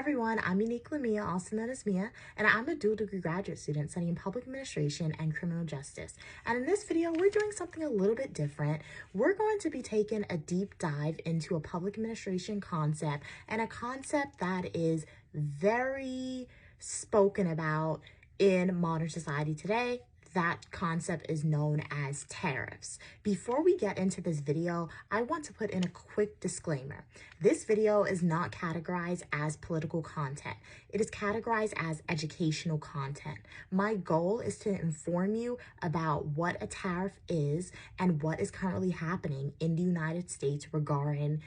everyone, I'm Unique Lamia, also known as Mia, and I'm a dual degree graduate student studying public administration and criminal justice. And in this video, we're doing something a little bit different. We're going to be taking a deep dive into a public administration concept, and a concept that is very spoken about in modern society today. That concept is known as tariffs. Before we get into this video, I want to put in a quick disclaimer. This video is not categorized as political content. It is categorized as educational content. My goal is to inform you about what a tariff is and what is currently happening in the United States regarding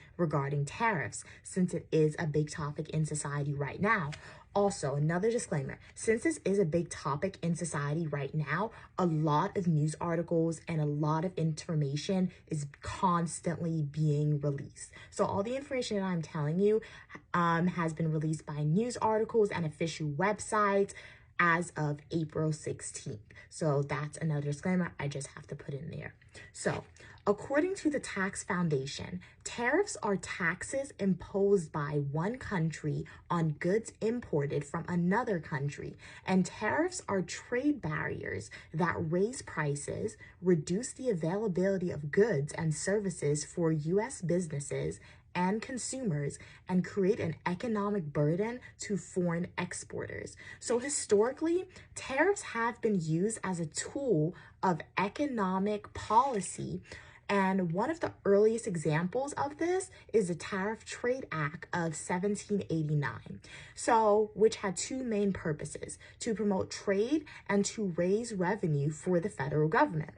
tariffs, since it is a big topic in society right now. Also, another disclaimer, since this is a big topic in society right now, a lot of news articles and a lot of information is constantly being released. So all the information that I'm telling you has been released by news articles and official websites as of April 16th. So that's another disclaimer I just have to put in there. So according to the Tax Foundation, tariffs are taxes imposed by one country on goods imported from another country, and tariffs are trade barriers that raise prices, reduce the availability of goods and services for U.S. businesses and consumers, and create an economic burden to foreign exporters. So historically, tariffs have been used as a tool of economic policy. And one of the earliest examples of this is the Tariff Trade Act of 1789, which had two main purposes: to promote trade and to raise revenue for the federal government.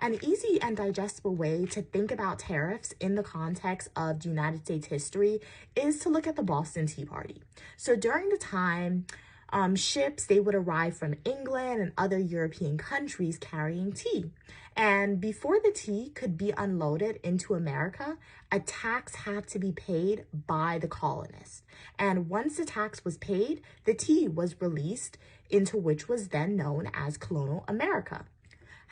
An easy and digestible way to think about tariffs in the context of the United States history is to look at the Boston Tea Party. So during the time, ships, they would arrive from England and other European countries carrying tea. And before the tea could be unloaded into America, a tax had to be paid by the colonists. And once the tax was paid, the tea was released into which was then known as colonial America.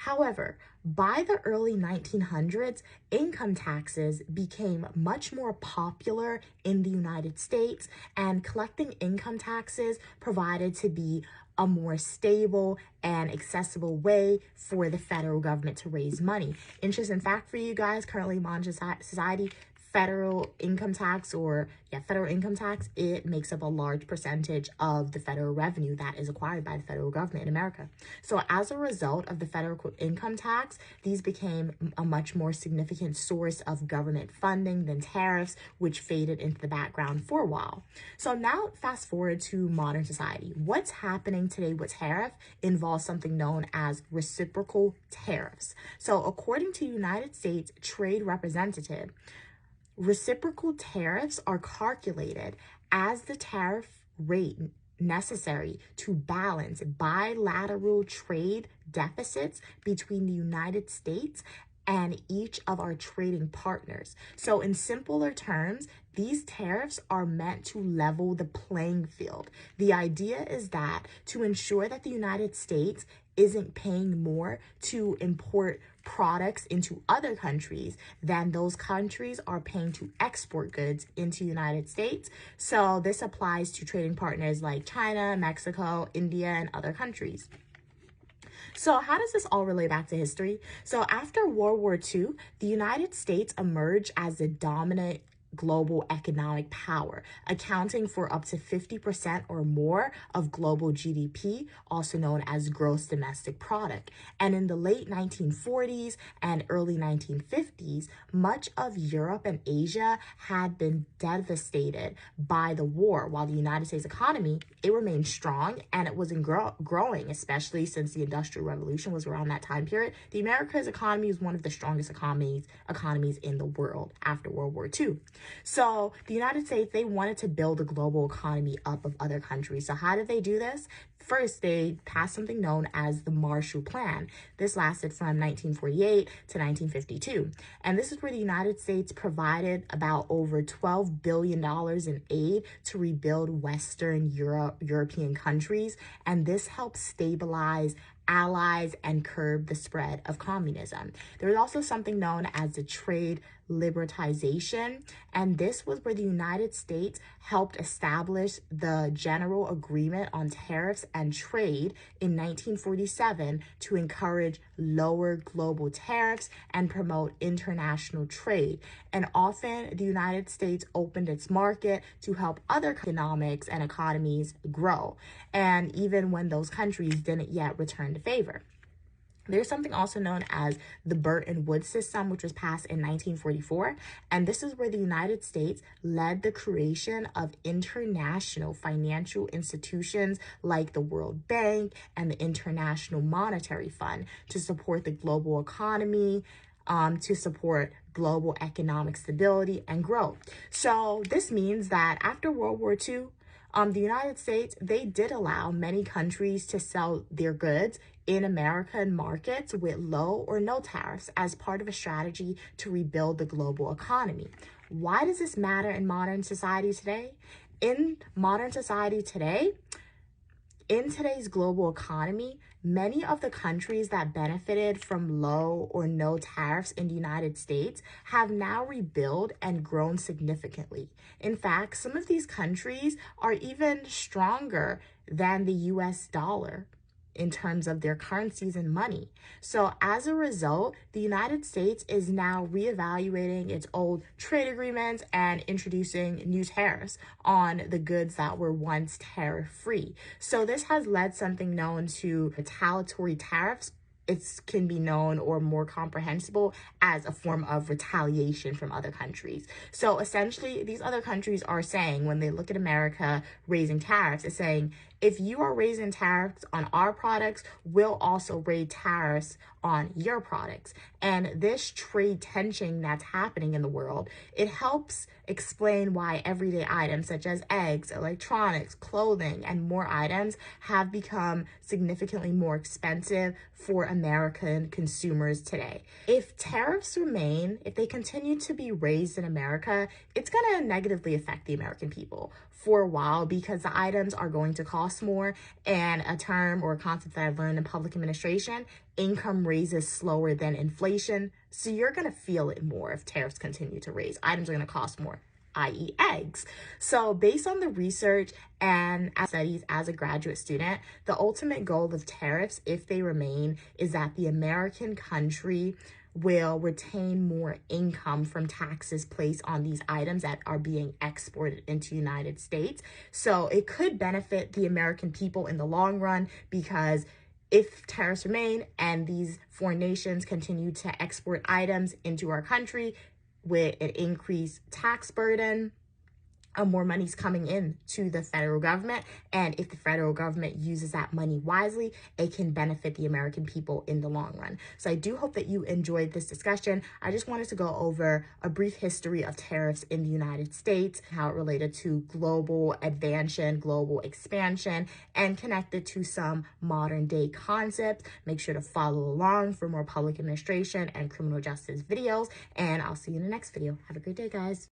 However, by the early 1900s, income taxes became much more popular in the United States, and collecting income taxes provided to be a more stable and accessible way for the federal government to raise money. Interesting fact for you guys, currently in modern society, federal income tax, it makes up a large percentage of the federal revenue that is acquired by the federal government in America. So as a result of the federal income tax, these became a much more significant source of government funding than tariffs, which faded into the background for a while. So now fast forward to modern society. What's happening today with tariff involves something known as reciprocal tariffs. So according to United States Trade Representative, reciprocal tariffs are calculated as the tariff rate necessary to balance bilateral trade deficits between the United States and each of our trading partners. So in simpler terms, these tariffs are meant to level the playing field. The idea is that to ensure that the United States isn't paying more to import products into other countries than those countries are paying to export goods into the United States. So this applies to trading partners like China, Mexico, India, and other countries. So how does this all relate back to history? So after World War II, the United States emerged as the dominant global economic power, accounting for up to 50% or more of global GDP, also known as gross domestic product. And in the late 1940s and early 1950s, much of Europe and Asia had been devastated by the war, while the United States economy, it remained strong and it wasn't growing, especially since the Industrial Revolution was around that time period. The America's economy was one of the strongest economies in the world after World War II. So the United States, they wanted to build a global economy up of other countries. So how did they do this? First, they passed something known as the Marshall Plan. This lasted from 1948 to 1952. And this is where the United States provided about over $12 billion in aid to rebuild Western European countries. And this helped stabilize allies and curb the spread of communism. There was also something known as the trade libertization. And this was where the United States helped establish the General Agreement on Tariffs and Trade in 1947 to encourage lower global tariffs and promote international trade. And often the United States opened its market to help other economics and economies grow, and even when those countries didn't yet return the favor. There's something also known as the Bretton Woods system, which was passed in 1944. And this is where the United States led the creation of international financial institutions like the World Bank and the International Monetary Fund to support the global economy, to support global economic stability and growth. So this means that after World War II, the United States, they did allow many countries to sell their goods in American markets with low or no tariffs as part of a strategy to rebuild the global economy. Why does this matter in modern society today? In modern society today, in today's global economy, many of the countries that benefited from low or no tariffs in the United States have now rebuilt and grown significantly. In fact, some of these countries are even stronger than the US dollar in terms of their currencies and money. So as a result, the United States is now reevaluating its old trade agreements and introducing new tariffs on the goods that were once tariff-free. So this has led something known to retaliatory tariffs. It can be known or more comprehensible as a form of retaliation from other countries. So essentially, these other countries are saying, when they look at America raising tariffs, it's saying, if you are raising tariffs on our products, we'll also raise tariffs on your products. And this trade tension that's happening in the world, it helps explain why everyday items such as eggs, electronics, clothing, and more items have become significantly more expensive for American consumers today. If tariffs remain, if they continue to be raised in America, it's going to negatively affect the American people for a while because the items are going to cost more. And a term or a concept that I've learned in public administration, income raises slower than inflation. So you're going to feel it more if tariffs continue to raise. Items are going to cost more, i.e. eggs. So based on the research and studies as a graduate student, the ultimate goal of tariffs, if they remain, is that the American country will retain more income from taxes placed on these items that are being exported into the United States. So it could benefit the American people in the long run, because if tariffs remain and these foreign nations continue to export items into our country with an increased tax burden, more money's coming in to the federal government. And if the federal government uses that money wisely, it can benefit the American people in the long run. So I do hope that you enjoyed this discussion. I just wanted to go over a brief history of tariffs in the United States, how it related to global advancement, global expansion, and connected to some modern day concepts. Make sure to follow along for more public administration and criminal justice videos, and I'll see you in the next video. Have a great day, guys.